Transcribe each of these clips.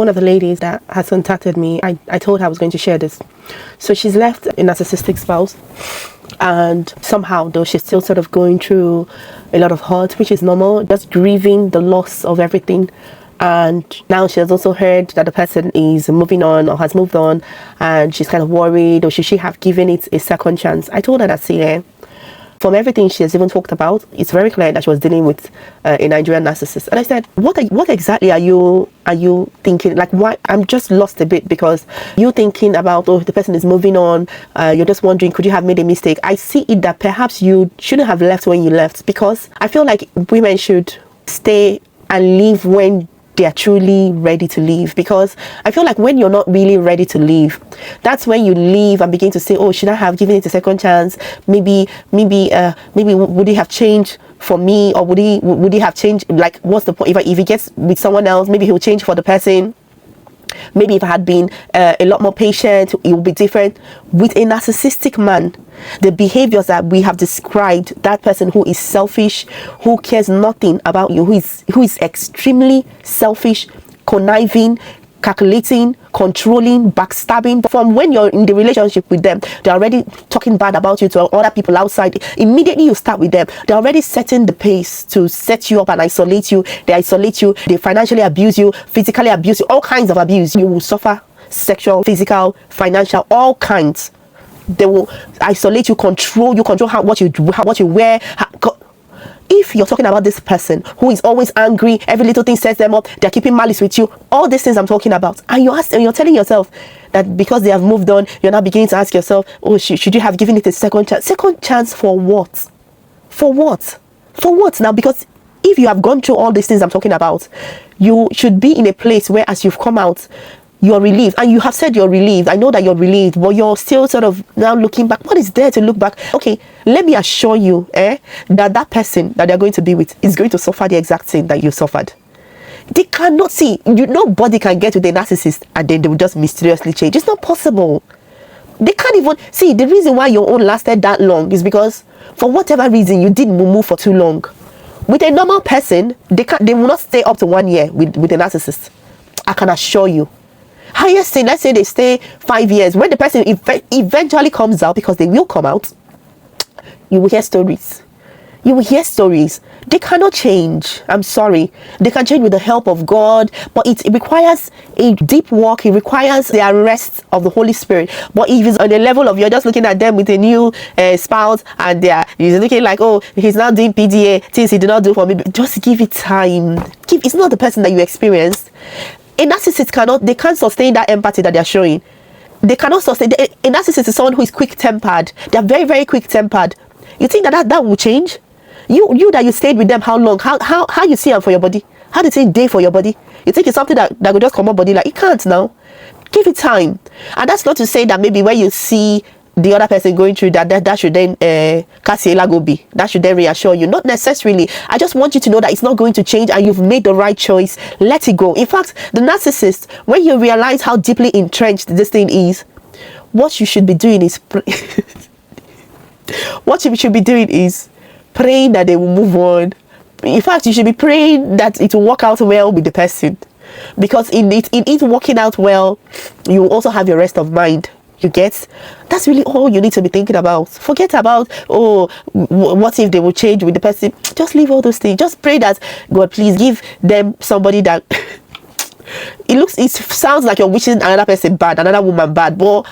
One of the ladies that has contacted me, I told her I was going to share this. So she's left a narcissistic spouse, and somehow though she's still sort of going through a lot of hurt, which is normal, just grieving the loss of everything. And now she has also heard that the person is moving on or has moved on, and she's kind of worried, or should she have given it a second chance? I told her that, see, from everything she has even talked about, it's very clear that she was dealing with a Nigerian narcissist. And I said, what exactly are you thinking? Like, why? I'm just lost a bit, because you're thinking about, oh, the person is moving on. You're just wondering, could you have made a mistake? I see it that perhaps you shouldn't have left when you left, because I feel like women should stay and leave when they are truly ready to leave. Because I feel like when you're not really ready to leave, that's when you leave and begin to say, oh, should I have given it a second chance? Maybe would he have changed for me, or would he have changed? Like, what's the point? If he gets with someone else, maybe he'll change for the person. Maybe if I had been a lot more patient, it would be different. With a narcissistic man, the behaviors that we have described, that person who is selfish, who cares nothing about you, who is extremely selfish, conniving, calculating, controlling, backstabbing. From when you're in the relationship with them, they're already talking bad about you to other people outside. Immediately you start with them, they're already setting the pace to set you up and isolate you. They isolate you, they financially abuse you, physically abuse you, all kinds of abuse. You will suffer sexual, physical, financial, all kinds. They will isolate you, control what you wear. If you're talking about this person who is always angry, every little thing sets them up, they're keeping malice with you, all these things I'm talking about, and you're telling yourself that because they have moved on, you're now beginning to ask yourself, oh, should you have given it a second chance? Second chance for what? For what? For what now? Because if you have gone through all these things I'm talking about, you should be in a place where, as you've come out, you're relieved, and you have said you're relieved. I know that you're relieved, but you're still sort of now looking back. What is there to look back? Okay, let me assure you that person that they're going to be with is going to suffer the exact same that you suffered. They cannot see you. Nobody can get to the narcissist and then they will just mysteriously change. It's not possible. They can't even see. The reason why your own lasted that long is because for whatever reason you didn't move for too long. With a normal person, they will not stay up to 1 year with a narcissist. I can assure you. Highest thing, let's say they stay 5 years. When the person eventually comes out, because they will come out, you will hear stories. You will hear stories. They cannot change. I'm sorry. They can change with the help of God, but it requires a deep walk. It requires the arrest of the Holy Spirit. But if it's on the level of you're just looking at them with a new spouse, and you're looking like, oh, he's now doing PDA, things he did not do for me, just give it time. It's not the person that you experienced. A narcissist can't sustain that empathy that they're showing. They cannot sustain. A narcissist is someone who is quick-tempered. They're very, very quick-tempered. You think that will change? You that you stayed with them how long? How you see them for your body? How they say day for your body? You think it's something that will just come up body? Like, it can't now. Give it time. And that's not to say that maybe when you see the other person going through that should then be. That should then reassure you. Not necessarily. I just want you to know that it's not going to change, and you've made the right choice. Let it go. In fact, the narcissist, when you realize how deeply entrenched this thing is, what you should be doing is praying that they will move on. In fact, you should be praying that it will work out well with the person, because in it working out well, you will also have your rest of mind. You get? That's really all you need to be thinking about. Forget about, oh, what if they will change with the person? Just leave all those things. Just pray that God, please give them somebody that it sounds like you're wishing another person bad, another woman bad, but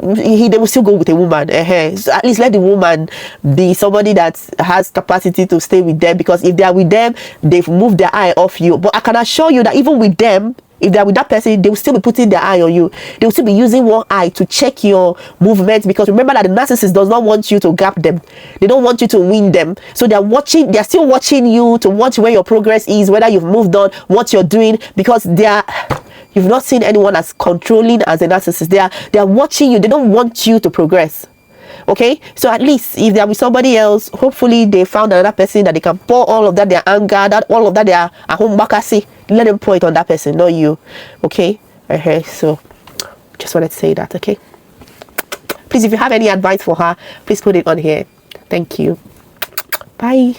they will still go with a woman. So at least let the woman be somebody that has capacity to stay with them, because if they are with them, they've moved their eye off you. But I can assure you that even with them, if they're with that person, they will still be putting their eye on you. They will still be using one eye to check your movements, because remember that the narcissist does not want you to gap them. They don't want you to win them. So they're still watching you to watch where your progress is, whether you've moved on, what you're doing, because you've not seen anyone as controlling as a narcissist. They are watching you. They don't want you to progress. Okay, so at least if they're with somebody else, hopefully they found another person that they can pour all of that, their anger, all of that, their home bakasi, let them pour it on that person, not you. Okay, so just wanted to say that. Okay, please, if you have any advice for her, please put it on here. Thank you. Bye.